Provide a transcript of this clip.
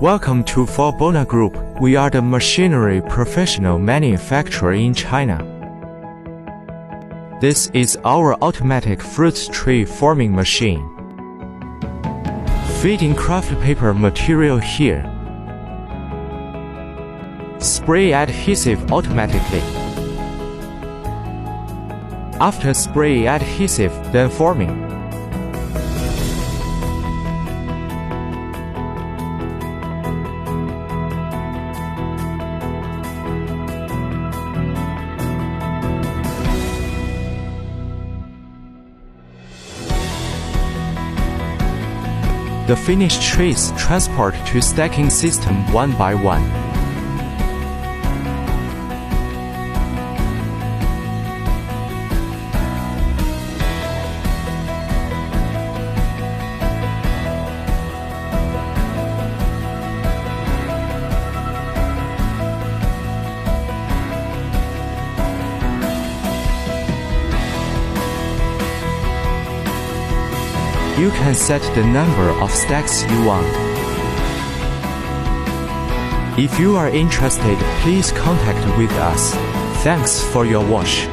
Welcome to Forbona Group. We are the machinery professional manufacturer in China. This is our automatic fruit tree forming machine. Fitting craft paper material here. Spray adhesive automatically. After spray adhesive, then forming. The finished trees transport to stacking system one by one. You can set the number of stacks you want. If you are interested, please contact with us. Thanks for your watch.